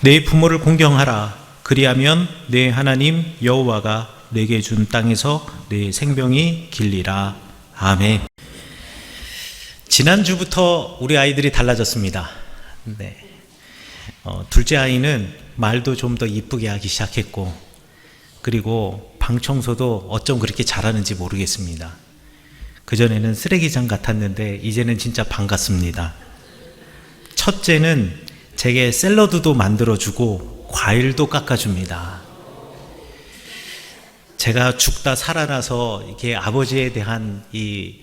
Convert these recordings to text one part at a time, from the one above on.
내 부모를 공경하라. 그리하면 내 하나님 여호와가 내게 준 땅에서 내 생명이 길리라. 아멘. 지난주부터 우리 아이들이 달라졌습니다. 네. 둘째 아이는 말도 좀 더 이쁘게 하기 시작했고, 그리고 방 청소도 어쩜 그렇게 잘하는지 모르겠습니다. 그전에는 쓰레기장 같았는데 이제는 진짜 방 같습니다. 첫째는 제게 샐러드도 만들어주고 과일도 깎아줍니다. 제가 죽다 살아나서 이렇게 아버지에 대한 이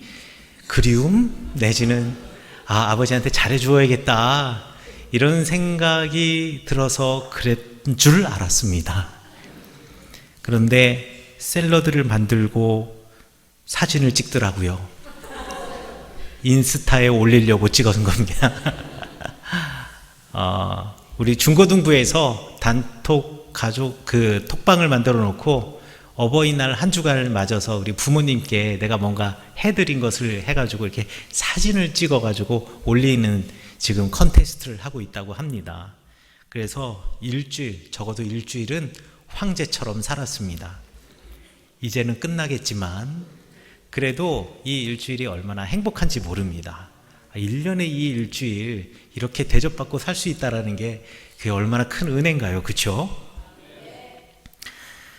그리움 내지는 아버지한테 잘해주어야겠다 이런 생각이 들어서 그랬던 줄 알았습니다. 그런데 샐러드를 만들고 사진을 찍더라고요. 인스타에 올리려고 찍은 겁니다. 우리 중고등부에서 단톡 가족 톡방을 만들어 놓고 어버이날 한 주간을 맞아서 우리 부모님께 내가 뭔가 해드린 것을 해가지고 이렇게 사진을 찍어가지고 올리는 지금 컨테스트를 하고 있다고 합니다. 그래서 적어도 일주일은 황제처럼 살았습니다. 이제는 끝나겠지만 그래도 이 일주일이 얼마나 행복한지 모릅니다. 1년에 이 일주일 이렇게 대접받고 살 수 있다는 게 그게 얼마나 큰 은혜인가요? 그렇죠?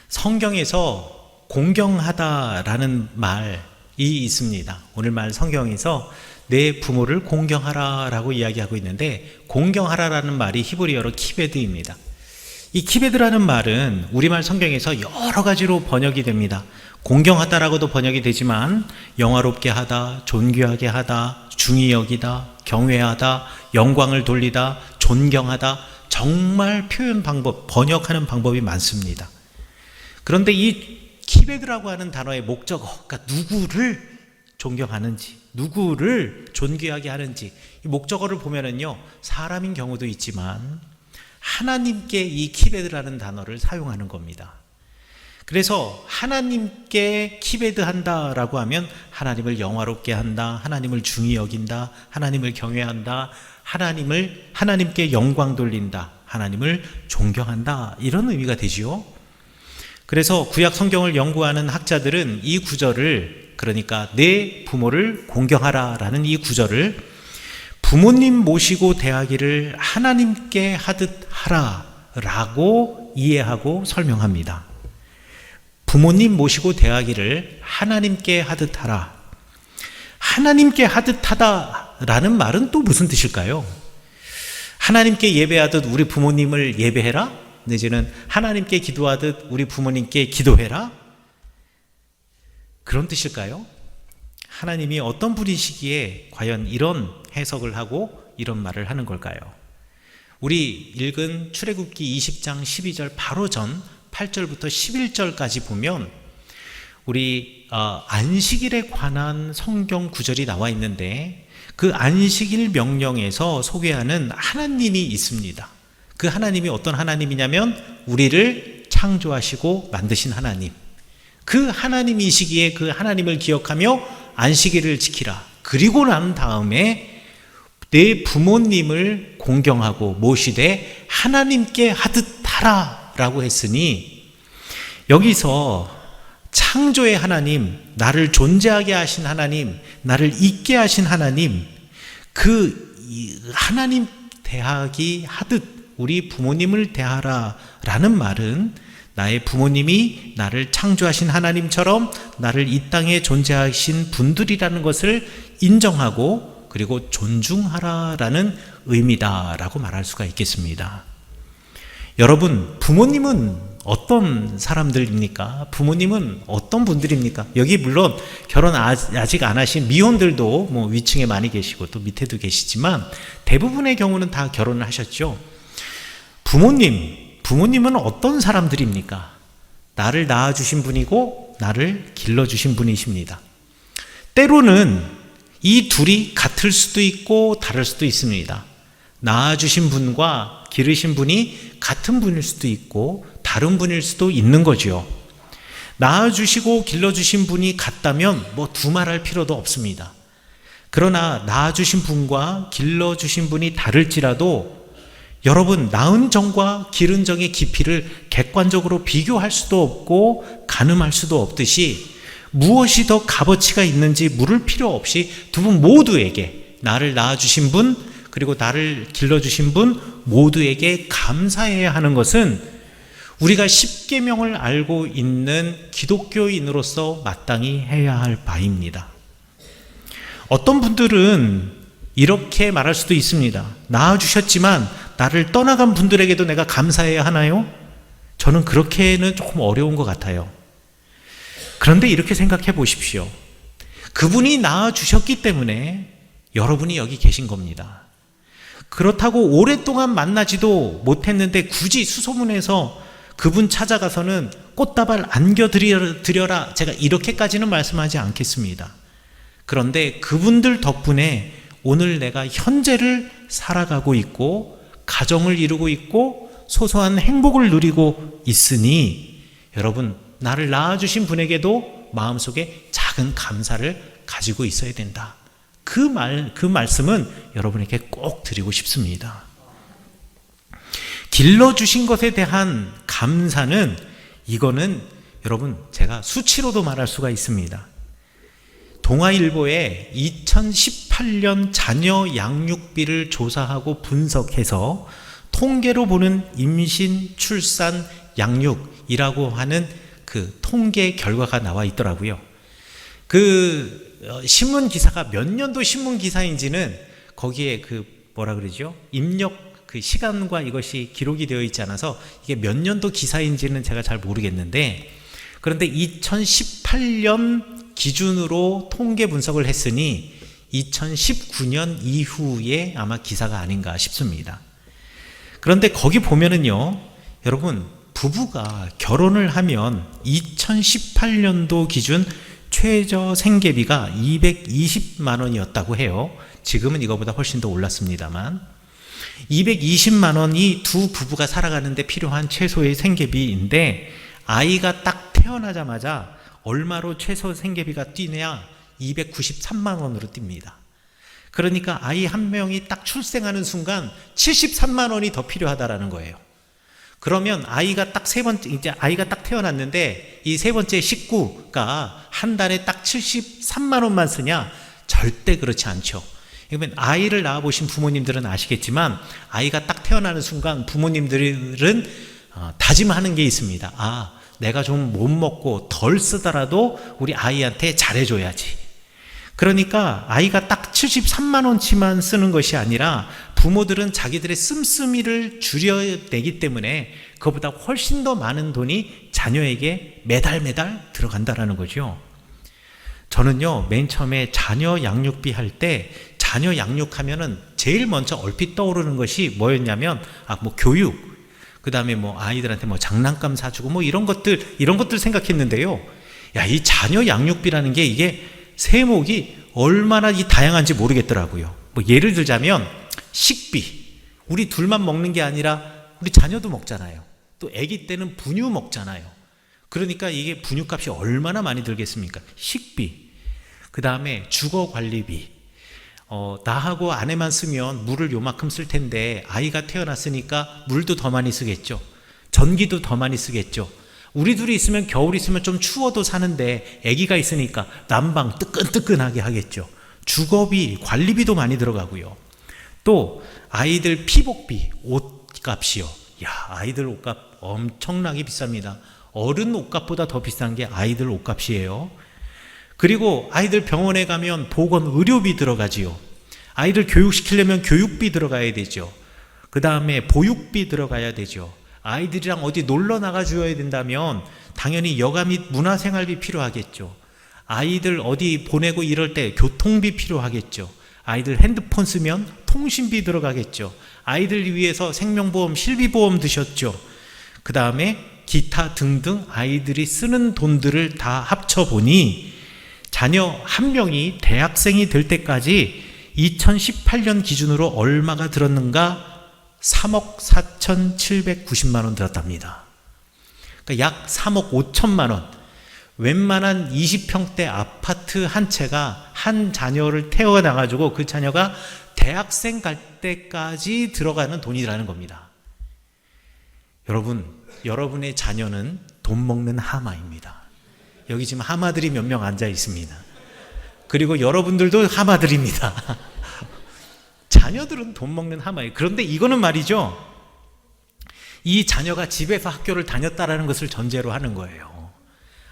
성경에서 공경하다라는 말이 있습니다. 오늘 말 성경에서 내 부모를 공경하라라고 이야기하고 있는데, 공경하라라는 말이 히브리어로 키베드입니다. 이 키베드라는 말은 우리말 성경에서 여러 가지로 번역이 됩니다. 공경하다라고도 번역이 되지만 영화롭게 하다, 존귀하게 하다, 중히 여기다, 경외하다, 영광을 돌리다, 존경하다, 정말 표현 방법, 번역하는 방법이 많습니다. 그런데 이 키베드라고 하는 단어의 목적어, 그러니까 누구를 존경하는지, 누구를 존귀하게 하는지, 이 목적어를 보면은요, 사람인 경우도 있지만 하나님께 이 키베드라는 단어를 사용하는 겁니다. 그래서 하나님께 키베드 한다라고 하면 하나님을 영화롭게 한다, 하나님을 중히 여긴다, 하나님을 경외한다, 하나님께 영광 돌린다, 하나님을 존경한다, 이런 의미가 되지요. 그래서 구약 성경을 연구하는 학자들은 이 구절을, 그러니까 내 부모를 공경하라 라는 이 구절을 부모님 모시고 대하기를 하나님께 하듯 하라 라고 이해하고 설명합니다. 부모님 모시고 대하기를 하나님께 하듯 하라. 하나님께 하듯 하다 라는 말은 또 무슨 뜻일까요? 하나님께 예배하듯 우리 부모님을 예배해라? 내지는 하나님께 기도하듯 우리 부모님께 기도해라? 그런 뜻일까요? 하나님이 어떤 분이시기에 과연 이런 해석을 하고 이런 말을 하는 걸까요? 우리 읽은 출애굽기 20장 12절 바로 전 8절부터 11절까지 보면 우리 안식일에 관한 성경 구절이 나와 있는데, 그 안식일 명령에서 소개하는 하나님이 있습니다. 그 하나님이 어떤 하나님이냐면 우리를 창조하시고 만드신 하나님, 그 하나님이시기에 그 하나님을 기억하며 안식일을 지키라. 그리고 난 다음에 내 부모님을 공경하고 모시되 하나님께 하듯 하라 라고 했으니, 여기서 창조의 하나님, 나를 존재하게 하신 하나님, 나를 있게 하신 하나님, 그 하나님 대하기 하듯 우리 부모님을 대하라 라는 말은 나의 부모님이 나를 창조하신 하나님처럼 나를 이 땅에 존재하신 분들이라는 것을 인정하고 그리고 존중하라라는 의미다라고 말할 수가 있겠습니다. 여러분, 부모님은 어떤 사람들입니까? 부모님은 어떤 분들입니까? 여기 물론 결혼 아직 안 하신 미혼들도 뭐 위층에 많이 계시고 또 밑에도 계시지만 대부분의 경우는 다 결혼을 하셨죠. 부모님은 어떤 사람들입니까? 나를 낳아주신 분이고 나를 길러주신 분이십니다. 때로는 이 둘이 같을 수도 있고 다를 수도 있습니다. 낳아주신 분과 기르신 분이 같은 분일 수도 있고 다른 분일 수도 있는 거죠. 낳아주시고 길러주신 분이 같다면 뭐 두말할 필요도 없습니다. 그러나 낳아주신 분과 길러주신 분이 다를지라도 여러분, 낳은 정과 기른 정의 깊이를 객관적으로 비교할 수도 없고 가늠할 수도 없듯이 무엇이 더 값어치가 있는지 물을 필요 없이 두 분 모두에게, 나를 낳아주신 분 그리고 나를 길러주신 분 모두에게 감사해야 하는 것은 우리가 십계명을 알고 있는 기독교인으로서 마땅히 해야 할 바입니다. 어떤 분들은 이렇게 말할 수도 있습니다. 낳아주셨지만 나를 떠나간 분들에게도 내가 감사해야 하나요? 저는 그렇게는 조금 어려운 것 같아요. 그런데 이렇게 생각해 보십시오. 그분이 낳아주셨기 때문에 여러분이 여기 계신 겁니다. 그렇다고 오랫동안 만나지도 못했는데 굳이 수소문해서 그분 찾아가서는 꽃다발 안겨드려라, 제가 이렇게까지는 말씀하지 않겠습니다. 그런데 그분들 덕분에 오늘 내가 현재를 살아가고 있고 가정을 이루고 있고 소소한 행복을 누리고 있으니 여러분, 나를 낳아주신 분에게도 마음속에 작은 감사를 가지고 있어야 된다. 그 말씀은 여러분에게 꼭 드리고 싶습니다. 길러주신 것에 대한 감사는, 이거는 여러분 제가 수치로도 말할 수가 있습니다. 동아일보에 2018년 자녀 양육비를 조사하고 분석해서 통계로 보는 임신, 출산, 양육이라고 하는 그 통계 결과가 나와 있더라고요. 그 신문 기사가 몇 년도 신문 기사인지는 거기에 그 뭐라 그러죠? 입력 그 시간과 이것이 기록이 되어 있지 않아서 이게 몇 년도 기사인지는 제가 잘 모르겠는데, 그런데 2018년 기준으로 통계 분석을 했으니 2019년 이후에 아마 기사가 아닌가 싶습니다. 그런데 거기 보면은요, 여러분, 부부가 결혼을 하면 2018년도 기준 최저 생계비가 220만 원이었다고 해요. 지금은 이거보다 훨씬 더 올랐습니다만 220만 원이 두 부부가 살아가는데 필요한 최소의 생계비인데, 아이가 딱 태어나자마자 얼마로 최소 생계비가 뛰냐? 293만 원으로 뜁니다. 그러니까 아이 한 명이 딱 출생하는 순간 73만 원이 더 필요하다라는 거예요. 그러면 아이가 딱 이제 아이가 딱 태어났는데 이 세 번째 식구가 한 달에 딱 73만 원만 쓰냐? 절대 그렇지 않죠. 그러면 아이를 낳아보신 부모님들은 아시겠지만, 아이가 딱 태어나는 순간 부모님들은 다짐하는 게 있습니다. 아, 내가 좀 못 먹고 덜 쓰더라도 우리 아이한테 잘해줘야지. 그러니까 아이가 딱 73만 원치만 쓰는 것이 아니라 부모들은 자기들의 씀씀이를 줄여내기 때문에 그것보다 훨씬 더 많은 돈이 자녀에게 매달 들어간다라는 거죠. 저는요, 맨 처음에 자녀 양육비 할 때, 자녀 양육하면은 제일 먼저 얼핏 떠오르는 것이 뭐였냐면, 교육, 그 다음에 아이들한테 장난감 사주고 이런 것들 생각했는데요. 이 자녀 양육비라는 게 이게 세목이 얼마나 다양한지 모르겠더라고요. 예를 들자면 식비, 우리 둘만 먹는 게 아니라 우리 자녀도 먹잖아요. 또 아기 때는 분유 먹잖아요. 그러니까 이게 분유값이 얼마나 많이 들겠습니까? 식비, 그 다음에 주거관리비, 나하고 아내만 쓰면 물을 요만큼 쓸 텐데 아이가 태어났으니까 물도 더 많이 쓰겠죠. 전기도 더 많이 쓰겠죠. 우리 둘이 있으면, 겨울 있으면 좀 추워도 사는데 아기가 있으니까 난방 뜨끈뜨끈하게 하겠죠. 주거비, 관리비도 많이 들어가고요. 또 아이들 피복비, 옷값이요. 아이들 옷값 엄청나게 비쌉니다. 어른 옷값보다 더 비싼 게 아이들 옷값이에요. 그리고 아이들 병원에 가면 보건 의료비 들어가지요. 아이들 교육시키려면 교육비 들어가야 되죠. 그 다음에 보육비 들어가야 되죠. 아이들이랑 어디 놀러 나가줘야 된다면 당연히 여가 및 문화생활비 필요하겠죠. 아이들 어디 보내고 이럴 때 교통비 필요하겠죠. 아이들 핸드폰 쓰면 통신비 들어가겠죠. 아이들 위해서 생명보험, 실비보험 드셨죠. 그 다음에 기타 등등 아이들이 쓰는 돈들을 다 합쳐보니 자녀 한 명이 대학생이 될 때까지 2018년 기준으로 얼마가 들었는가? 3억 4,790만 원 들었답니다. 그러니까 약 3억 5천만 원. 웬만한 20평대 아파트 한 채가 한 자녀를 태워나가지고 그 자녀가 대학생 갈 때까지 들어가는 돈이라는 겁니다. 여러분, 여러분의 자녀는 돈 먹는 하마입니다. 여기 지금 하마들이 몇 명 앉아 있습니다. 그리고 여러분들도 하마들입니다. 자녀들은 돈 먹는 하마예요. 그런데 이거는 말이죠, 이 자녀가 집에서 학교를 다녔다라는 것을 전제로 하는 거예요.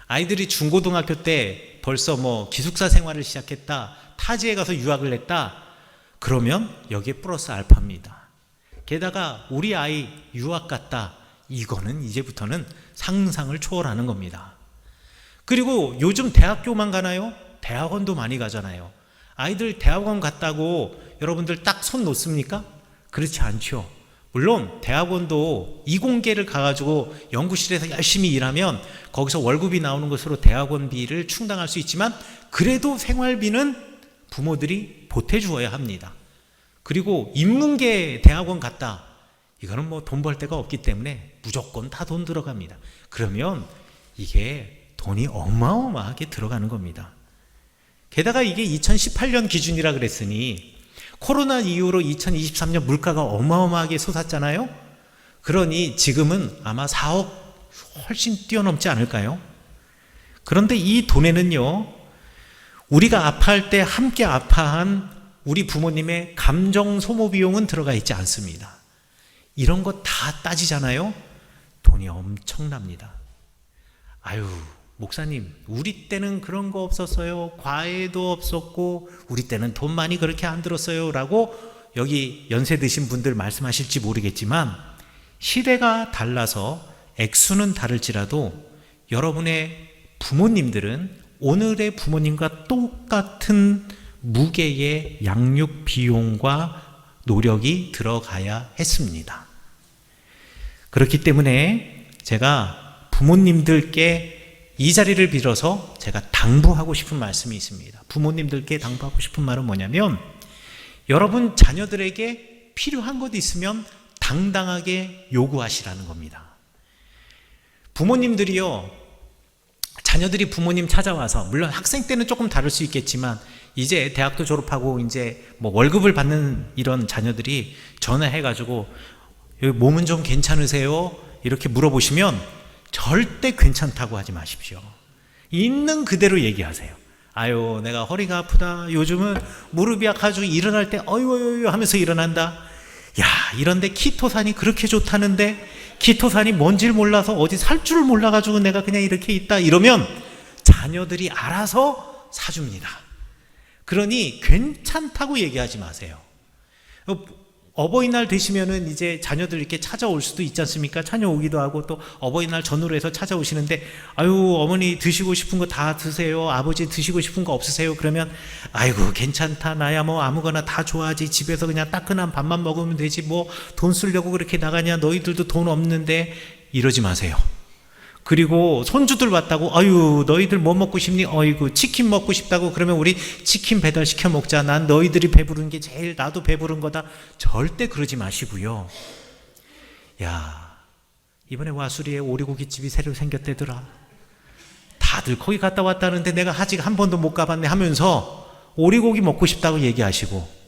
아이들이 중고등학교 때 벌써 뭐 기숙사 생활을 시작했다, 타지에 가서 유학을 했다, 그러면 여기에 플러스 알파입니다. 게다가 우리 아이 유학 갔다, 이거는 이제부터는 상상을 초월하는 겁니다. 그리고 요즘 대학교만 가나요? 대학원도 많이 가잖아요. 아이들 대학원 갔다고 여러분들 딱 손 놓습니까? 그렇지 않죠. 물론 대학원도 이공계를 가가지고 연구실에서 열심히 일하면 거기서 월급이 나오는 것으로 대학원비를 충당할 수 있지만, 그래도 생활비는 부모들이 보태주어야 합니다. 그리고 인문계 대학원 갔다, 이거는 뭐 돈 벌 데가 없기 때문에 무조건 다 돈 들어갑니다. 그러면 이게 돈이 어마어마하게 들어가는 겁니다. 게다가 이게 2018년 기준이라 그랬으니 코로나 이후로 2023년 물가가 어마어마하게 솟았잖아요. 그러니 지금은 아마 4억 훨씬 뛰어넘지 않을까요? 그런데 이 돈에는요, 우리가 아파할 때 함께 아파한 우리 부모님의 감정 소모 비용은 들어가 있지 않습니다. 이런 거 다 따지잖아요. 돈이 엄청납니다. 아유, 목사님, 우리 때는 그런 거 없었어요. 과외도 없었고 우리 때는 돈 많이 그렇게 안 들었어요 라고 여기 연세 드신 분들 말씀하실지 모르겠지만, 시대가 달라서 액수는 다를지라도 여러분의 부모님들은 오늘의 부모님과 똑같은 무게의 양육 비용과 노력이 들어가야 했습니다. 그렇기 때문에 제가 부모님들께 이 자리를 빌어서 제가 당부하고 싶은 말씀이 있습니다. 부모님들께 당부하고 싶은 말은 뭐냐면, 여러분 자녀들에게 필요한 것 있으면 당당하게 요구하시라는 겁니다. 부모님들이요, 자녀들이 부모님 찾아와서, 물론 학생 때는 조금 다를 수 있겠지만 이제 대학도 졸업하고 이제 뭐 월급을 받는 이런 자녀들이 전화해가지고 몸은 좀 괜찮으세요? 이렇게 물어보시면 절대 괜찮다고 하지 마십시오. 있는 그대로 얘기하세요. 아유, 내가 허리가 아프다. 요즘은 무릎이 아파가지고 일어날 때 어이어이 하면서 일어난다. 야, 이런데 키토산이 그렇게 좋다는데 키토산이 뭔지를 몰라서 어디 살 줄을 몰라가지고 내가 그냥 이렇게 있다. 이러면 자녀들이 알아서 사줍니다. 그러니 괜찮다고 얘기하지 마세요. 어버이날 되시면은 이제 자녀들 이렇게 찾아올 수도 있지 않습니까? 찾아오기도 하고 또 어버이날 전후로 해서 찾아오시는데, 아유, 어머니 드시고 싶은 거 다 드세요. 아버지 드시고 싶은 거 없으세요? 그러면 아이고 괜찮다. 나야 뭐 아무거나 다 좋아하지. 집에서 그냥 따끈한 밥만 먹으면 되지. 뭐 돈 쓰려고 그렇게 나가냐? 너희들도 돈 없는데. 이러지 마세요. 그리고 손주들 왔다고, 아유, 너희들 뭐 먹고 싶니? 어이구, 치킨 먹고 싶다고. 그러면 우리 치킨 배달 시켜 먹자. 난 너희들이 배부른 게 제일 나도 배부른 거다. 절대 그러지 마시고요. 야, 이번에 와수리에 오리고기집이 새로 생겼대더라. 다들 거기 갔다 왔다는데 내가 아직 한 번도 못 가봤네 하면서 오리고기 먹고 싶다고 얘기하시고,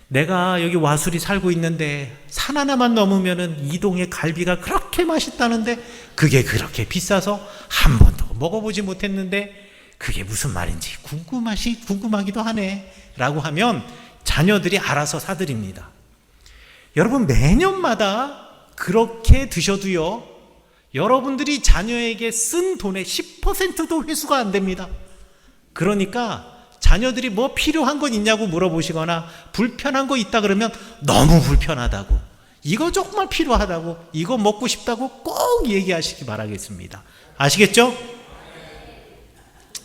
내가 여기 와수리 살고 있는데 산 하나만 넘으면은 이동의 갈비가 그렇게 맛있다는데 그게 그렇게 비싸서 한 번도 먹어보지 못했는데 그게 무슨 말인지 궁금하기도 하네 라고 하면 자녀들이 알아서 사드립니다. 여러분, 매년마다 그렇게 드셔도요, 여러분들이 자녀에게 쓴 돈의 10%도 회수가 안 됩니다. 그러니까 자녀들이 뭐 필요한 건 있냐고 물어보시거나 불편한 거 있다 그러면 너무 불편하다고, 이거 정말 필요하다고, 이거 먹고 싶다고 꼭 얘기하시기 바라겠습니다. 아시겠죠?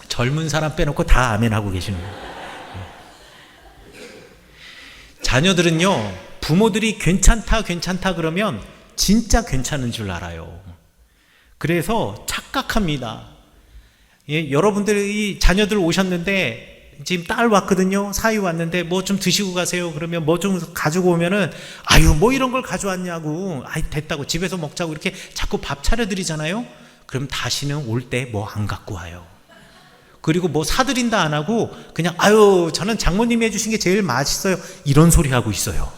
젊은 사람 빼놓고 다 아멘하고 계시는 거예요. 자녀들은요, 부모들이 괜찮다 그러면 진짜 괜찮은 줄 알아요. 그래서 착각합니다. 예, 여러분들이 자녀들 오셨는데 지금 딸 왔거든요. 사위 왔는데 뭐 좀 드시고 가세요. 그러면 뭐 좀 가지고 오면은, 아유, 뭐 이런 걸 가져왔냐고, 아이 됐다고, 집에서 먹자고 이렇게 자꾸 밥 차려드리잖아요. 그럼 다시는 올 때 뭐 안 갖고 와요. 그리고 뭐 사드린다 안 하고 그냥 아유 저는 장모님이 해주신 게 제일 맛있어요 이런 소리 하고 있어요.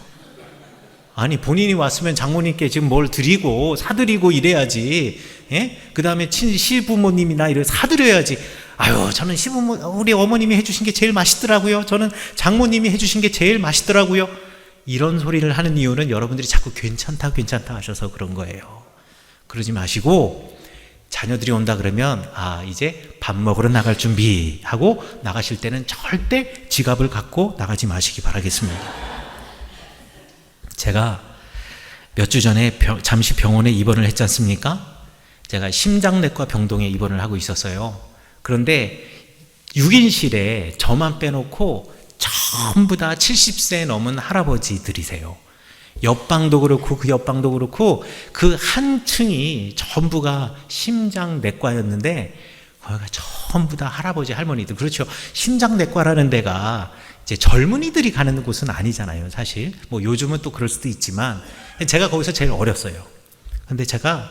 아니 본인이 왔으면 장모님께 지금 뭘 드리고 사드리고 이래야지. 예? 그 다음에 시부모님이나 이래 사드려야지. 아유 저는 우리 어머님이 해주신 게 제일 맛있더라고요. 저는 장모님이 해주신 게 제일 맛있더라고요. 이런 소리를 하는 이유는 여러분들이 자꾸 괜찮다 하셔서 그런 거예요. 그러지 마시고 자녀들이 온다 그러면 이제 밥 먹으러 나갈 준비하고 나가실 때는 절대 지갑을 갖고 나가지 마시기 바라겠습니다. 제가 몇 주 전에 잠시 병원에 입원을 했지 않습니까? 제가 심장내과 병동에 입원을 하고 있었어요. 그런데 6인실에 저만 빼놓고 전부 다 70세 넘은 할아버지들이세요. 옆방도 그렇고 그 옆방도 그렇고 그 한 층이 전부가 심장내과였는데 거기가 전부 다 할아버지 할머니들. 그렇죠. 심장내과라는 데가 이제 젊은이들이 가는 곳은 아니잖아요. 사실 뭐 요즘은 또 그럴 수도 있지만 제가 거기서 제일 어렸어요. 근데 제가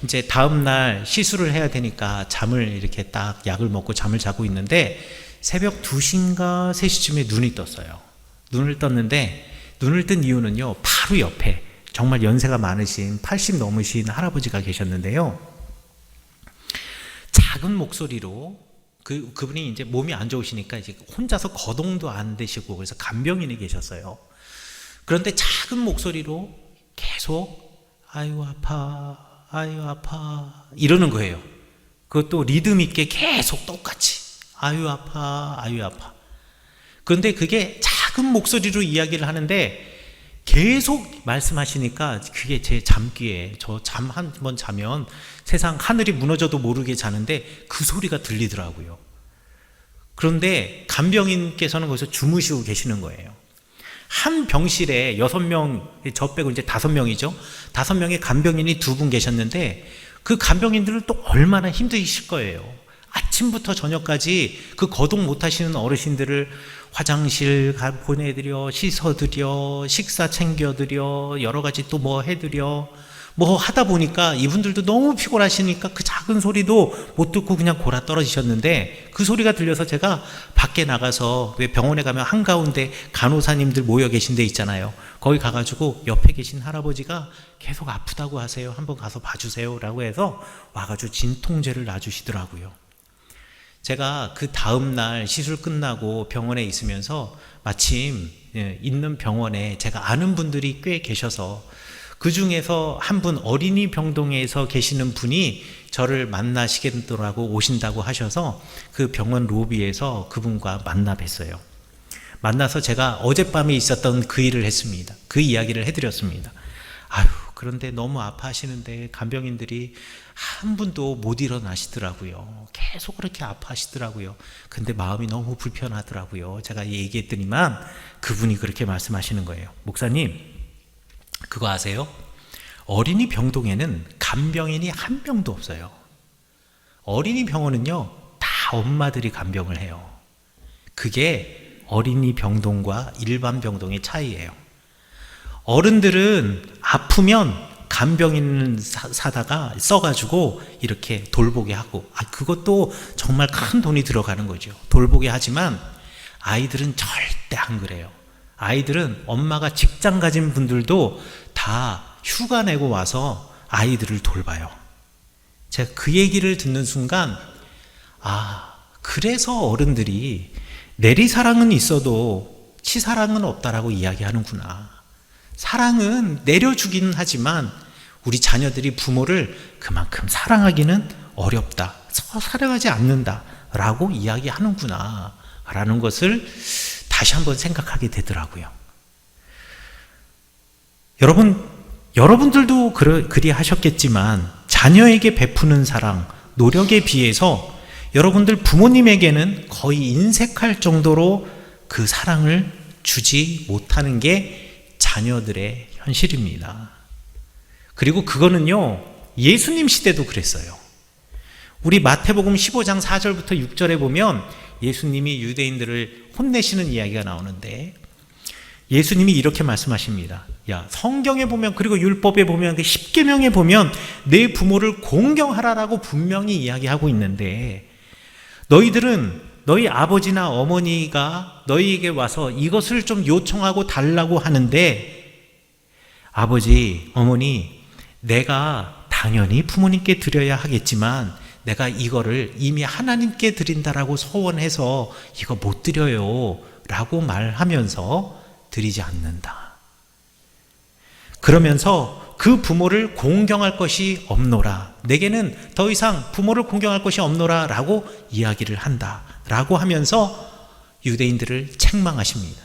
이제 다음날 시술을 해야 되니까 잠을 이렇게 딱 약을 먹고 잠을 자고 있는데 새벽 2시인가 3시쯤에 눈이 떴어요. 눈을 떴는데 눈을 뜬 이유는요, 바로 옆에 정말 연세가 많으신 80 넘으신 할아버지가 계셨는데요. 작은 목소리로 그분이 이제 몸이 안 좋으시니까 이제 혼자서 거동도 안 되시고 그래서 간병인이 계셨어요. 그런데 작은 목소리로 계속 아유 아파 이러는 거예요. 그것도 리듬 있게 계속 똑같이 아유 아파. 그런데 그게 작은 목소리로 이야기를 하는데 계속 말씀하시니까 그게 제 잠귀에 저 잠 한 번 자면 세상 하늘이 무너져도 모르게 자는데 그 소리가 들리더라고요. 그런데 간병인께서는 거기서 주무시고 계시는 거예요. 한 병실에 6명, 저 빼고 이제 5명이죠. 5명의 간병인이 2분 계셨는데 그 간병인들은 또 얼마나 힘드실 거예요. 아침부터 저녁까지 그 거동 못 하시는 어르신들을 화장실 보내드려, 씻어드려, 식사 챙겨드려, 여러 가지 또 뭐 해드려, 뭐 하다 보니까 이분들도 너무 피곤하시니까 그 작은 소리도 못 듣고 그냥 골아 떨어지셨는데 그 소리가 들려서 제가 밖에 나가서 왜 병원에 가면 한가운데 간호사님들 모여 계신 데 있잖아요. 거기 가가지고 옆에 계신 할아버지가 계속 아프다고 하세요. 한번 가서 봐주세요 라고 해서 와가지고 진통제를 놔주시더라고요. 제가 그 다음날 시술 끝나고 병원에 있으면서 마침 있는 병원에 제가 아는 분들이 꽤 계셔서 그 중에서 한 분 어린이 병동에서 계시는 분이 저를 만나시겠더라고 오신다고 하셔서 그 병원 로비에서 그분과 만나 뵀어요. 만나서 제가 어젯밤에 있었던 그 일을 했습니다. 그 이야기를 해드렸습니다. 아유, 그런데 너무 아파하시는데 간병인들이 한 분도 못 일어나시더라고요. 계속 그렇게 아파하시더라고요. 근데 마음이 너무 불편하더라고요. 제가 얘기했더니만 그분이 그렇게 말씀하시는 거예요. 목사님, 그거 아세요? 어린이 병동에는 간병인이 한 명도 없어요. 어린이 병원은요, 다 엄마들이 간병을 해요. 그게 어린이 병동과 일반 병동의 차이예요. 어른들은 아프면 간병인 사다가 써가지고 이렇게 돌보게 하고, 그것도 정말 큰 돈이 들어가는 거죠. 돌보게 하지만 아이들은 절대 안 그래요. 아이들은 엄마가 직장 가진 분들도 다 휴가 내고 와서 아이들을 돌봐요. 제가 그 얘기를 듣는 순간 그래서 어른들이 내리사랑은 있어도 치사랑은 없다라고 이야기하는구나. 사랑은 내려주기는 하지만 우리 자녀들이 부모를 그만큼 사랑하기는 어렵다, 사랑하지 않는다 라고 이야기하는구나 라는 것을 다시 한번 생각하게 되더라고요. 여러분들도 그리 하셨겠지만 자녀에게 베푸는 사랑, 노력에 비해서 여러분들 부모님에게는 거의 인색할 정도로 그 사랑을 주지 못하는 게 자녀들의 현실입니다. 그리고 그거는요, 예수님 시대도 그랬어요. 우리 마태복음 15장 4절부터 6절에 보면 예수님이 유대인들을 혼내시는 이야기가 나오는데 예수님이 이렇게 말씀하십니다. 야, 성경에 보면, 그리고 율법에 보면, 그 십계명에 보면 내 부모를 공경하라라고 분명히 이야기하고 있는데, 너희들은 너희 아버지나 어머니가 너희에게 와서 이것을 좀 요청하고 달라고 하는데, 아버지, 어머니, 내가 당연히 부모님께 드려야 하겠지만 내가 이거를 이미 하나님께 드린다라고 서원해서 이거 못 드려요 라고 말하면서 드리지 않는다. 그러면서 그 부모를 공경할 것이 없노라, 내게는 더 이상 부모를 공경할 것이 없노라 라고 이야기를 한다 라고 하면서 유대인들을 책망하십니다.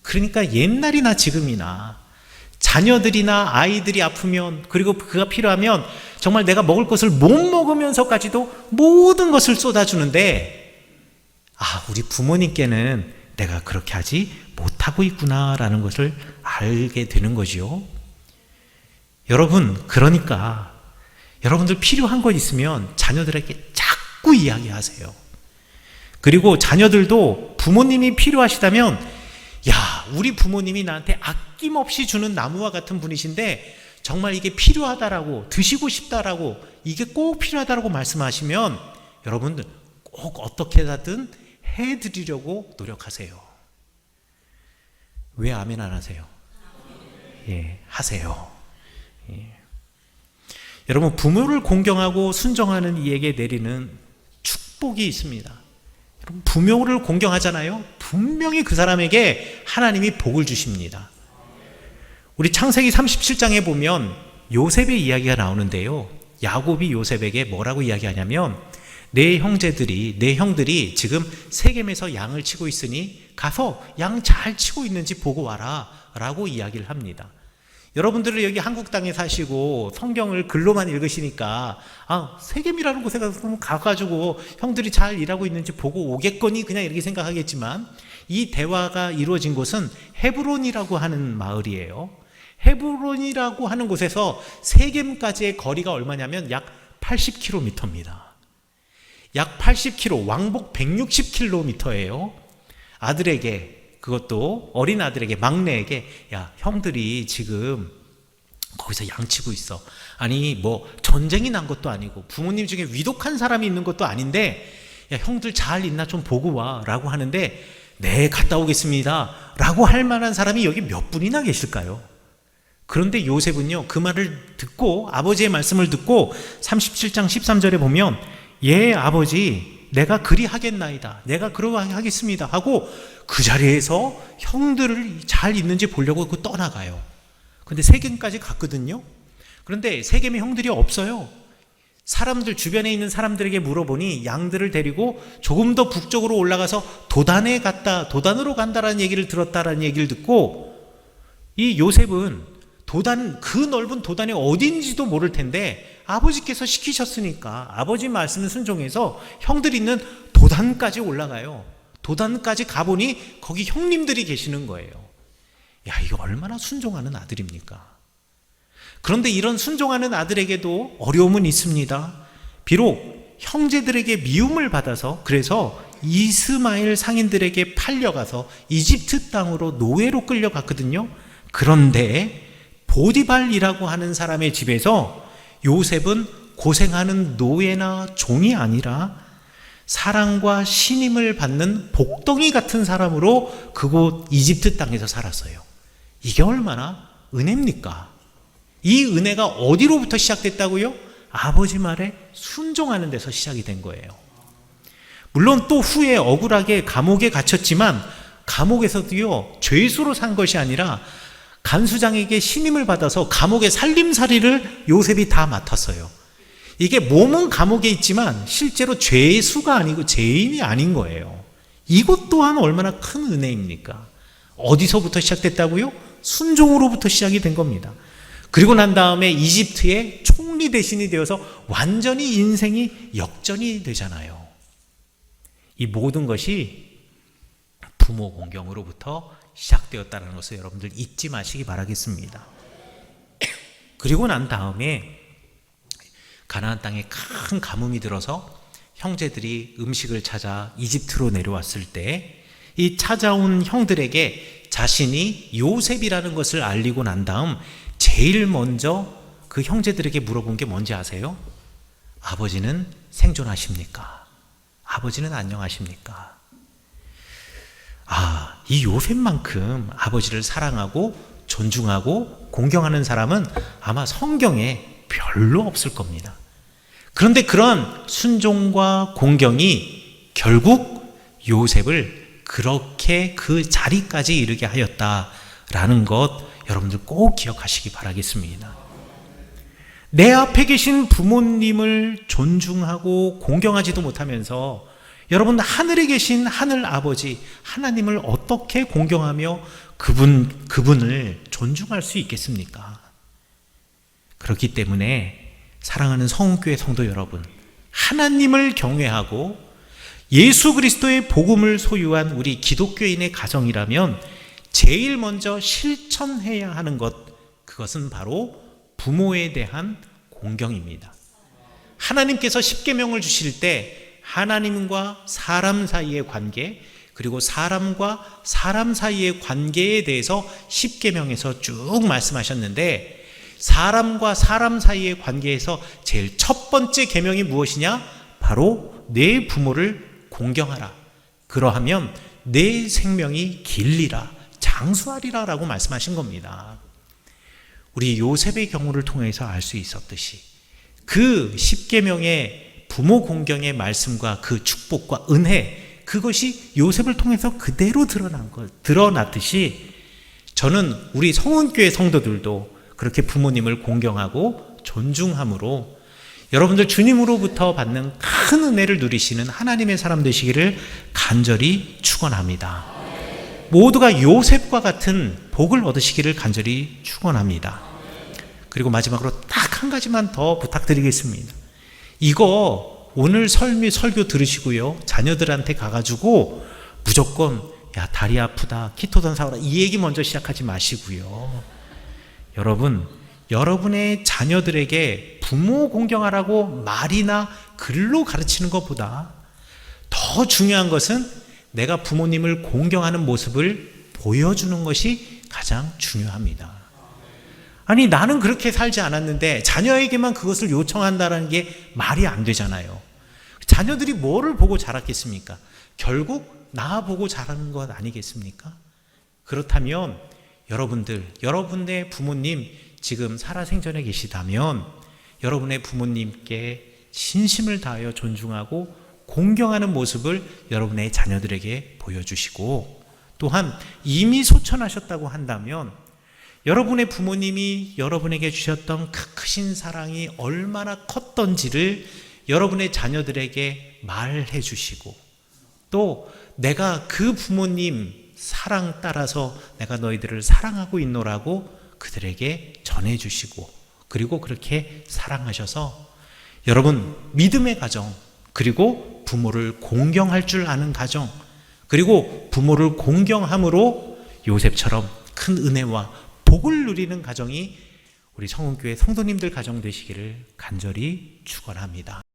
그러니까 옛날이나 지금이나 자녀들이나 아이들이 아프면, 그리고 그가 필요하면 정말 내가 먹을 것을 못 먹으면서까지도 모든 것을 쏟아주는데, 우리 부모님께는 내가 그렇게 하지 못하고 있구나라는 것을 알게 되는 거지요. 여러분, 그러니까 여러분들 필요한 것 있으면 자녀들에게 자꾸 이야기하세요. 그리고 자녀들도 부모님이 필요하시다면, 야, 우리 부모님이 나한테 아낌없이 주는 나무와 같은 분이신데 정말 이게 필요하다라고, 드시고 싶다라고, 이게 꼭 필요하다라고 말씀하시면 여러분들 꼭 어떻게 하든 해드리려고 노력하세요. 왜 아멘 안 하세요? 예, 하세요. 예. 여러분, 부모를 공경하고 순종하는 이에게 내리는 축복이 있습니다. 여러분, 부모를 공경하잖아요. 분명히 그 사람에게 하나님이 복을 주십니다. 우리 창세기 37장에 보면 요셉의 이야기가 나오는데요, 야곱이 요셉에게 뭐라고 이야기하냐면, 내 형들이 지금 세겜에서 양을 치고 있으니 가서 양 잘 치고 있는지 보고 와라 라고 이야기를 합니다. 여러분들은 여기 한국 땅에 사시고 성경을 글로만 읽으시니까 세겜이라는 곳에 가가지고 형들이 잘 일하고 있는지 보고 오겠거니 그냥 이렇게 생각하겠지만, 이 대화가 이루어진 곳은 헤브론이라고 하는 마을이에요. 헤브론이라고 하는 곳에서 세겜까지의 거리가 얼마냐면 약 80km입니다. 약 80km, 왕복 160km예요. 아들에게, 그것도 어린 아들에게, 막내에게, 야, 형들이 지금 거기서 양치고 있어. 아니 뭐 전쟁이 난 것도 아니고 부모님 중에 위독한 사람이 있는 것도 아닌데, 야, 형들 잘 있나 좀 보고 와 라고 하는데, 네, 갔다 오겠습니다 라고 할 만한 사람이 여기 몇 분이나 계실까요? 그런데 요셉은요, 그 말을 듣고, 아버지의 말씀을 듣고 37장 13절에 보면, 예, 아버지, 내가 그리 하겠나이다, 내가 그러하게 하겠습니다 하고 그 자리에서 형들을 잘 있는지 보려고 그 떠나가요. 근데 세겜까지 갔거든요. 그런데 세겜에 형들이 없어요. 사람들, 주변에 있는 사람들에게 물어보니 양들을 데리고 조금 더 북쪽으로 올라가서 도단으로 간다라는 얘기를 들었다라는 얘기를 듣고, 이 요셉은 그 넓은 도단이 어딘지도 모를 텐데 아버지께서 시키셨으니까 아버지 말씀을 순종해서 형들이 있는 도단까지 올라가요. 도단까지 가보니 거기 형님들이 계시는 거예요. 야, 이거 얼마나 순종하는 아들입니까? 그런데 이런 순종하는 아들에게도 어려움은 있습니다. 비록 형제들에게 미움을 받아서, 그래서 이스마엘 상인들에게 팔려가서 이집트 땅으로 노예로 끌려갔거든요. 그런데 보디발이라고 하는 사람의 집에서 요셉은 고생하는 노예나 종이 아니라 사랑과 신임을 받는 복덩이 같은 사람으로 그곳 이집트 땅에서 살았어요. 이게 얼마나 은혜입니까? 이 은혜가 어디로부터 시작됐다고요? 아버지 말에 순종하는 데서 시작이 된 거예요. 물론 또 후에 억울하게 감옥에 갇혔지만, 감옥에서도요, 죄수로 산 것이 아니라 간수장에게 신임을 받아서 감옥의 살림살이를 요셉이 다 맡았어요. 이게 몸은 감옥에 있지만 실제로 죄수가 아니고 죄인이 아닌 거예요. 이것 또한 얼마나 큰 은혜입니까? 어디서부터 시작됐다고요? 순종으로부터 시작이 된 겁니다. 그리고 난 다음에 이집트의 총리 대신이 되어서 완전히 인생이 역전이 되잖아요. 이 모든 것이 부모 공경으로부터 시작되었다는 것을 여러분들 잊지 마시기 바라겠습니다. 그리고 난 다음에 가나안 땅에 큰 가뭄이 들어서 형제들이 음식을 찾아 이집트로 내려왔을 때, 이 찾아온 형들에게 자신이 요셉이라는 것을 알리고 난 다음 제일 먼저 그 형제들에게 물어본 게 뭔지 아세요? 아버지는 생존하십니까? 아버지는 안녕하십니까? 이 요셉만큼 아버지를 사랑하고 존중하고 공경하는 사람은 아마 성경에 별로 없을 겁니다. 그런데 그런 순종과 공경이 결국 요셉을 그렇게 그 자리까지 이르게 하였다라는 것 여러분들 꼭 기억하시기 바라겠습니다. 내 앞에 계신 부모님을 존중하고 공경하지도 못하면서 여러분 하늘에 계신 하늘 아버지 하나님을 어떻게 공경하며 그분을 존중할 수 있겠습니까? 그렇기 때문에 사랑하는 성은교회 성도 여러분, 하나님을 경외하고 예수 그리스도의 복음을 소유한 우리 기독교인의 가정이라면 제일 먼저 실천해야 하는 것, 그것은 바로 부모에 대한 공경입니다. 하나님께서 십계명을 주실 때 하나님과 사람 사이의 관계, 그리고 사람과 사람 사이의 관계에 대해서 십계명에서 쭉 말씀하셨는데, 사람과 사람 사이의 관계에서 제일 첫 번째 계명이 무엇이냐? 바로 내 부모를 공경하라. 그러하면 내 생명이 길리라, 장수하리라 라고 말씀하신 겁니다. 우리 요셉의 경우를 통해서 알 수 있었듯이 그 십계명의 부모 공경의 말씀과 그 축복과 은혜, 그것이 요셉을 통해서 그대로 드러났듯이 저는 우리 성은교회 성도들도 그렇게 부모님을 공경하고 존중함으로 여러분들 주님으로부터 받는 큰 은혜를 누리시는 하나님의 사람 되시기를 간절히 축원합니다. 모두가 요셉과 같은 복을 얻으시기를 간절히 축원합니다. 그리고 마지막으로 딱 한 가지만 더 부탁드리겠습니다. 이거 오늘 설교 들으시고요, 자녀들한테 가가지고 무조건 야 다리 아프다, 키토던 사오라 이 얘기 먼저 시작하지 마시고요. 여러분의 자녀들에게 부모 공경하라고 말이나 글로 가르치는 것보다 더 중요한 것은 내가 부모님을 공경하는 모습을 보여주는 것이 가장 중요합니다. 아니 나는 그렇게 살지 않았는데 자녀에게만 그것을 요청한다는 게 말이 안 되잖아요. 자녀들이 뭐를 보고 자랐겠습니까? 결국 나 보고 자라는 것 아니겠습니까? 그렇다면 여러분의 부모님 지금 살아생전에 계시다면 여러분의 부모님께 진심을 다하여 존중하고 공경하는 모습을 여러분의 자녀들에게 보여주시고, 또한 이미 소천하셨다고 한다면 여러분의 부모님이 여러분에게 주셨던 크신 사랑이 얼마나 컸던지를 여러분의 자녀들에게 말해 주시고, 또 내가 그 부모님 사랑 따라서 내가 너희들을 사랑하고 있노라고 그들에게 전해 주시고, 그리고 그렇게 사랑하셔서 여러분 믿음의 가정, 그리고 부모를 공경할 줄 아는 가정, 그리고 부모를 공경함으로 요셉처럼 큰 은혜와 복을 누리는 가정이 우리 성은교회 성도님들 가정 되시기를 간절히 축원합니다.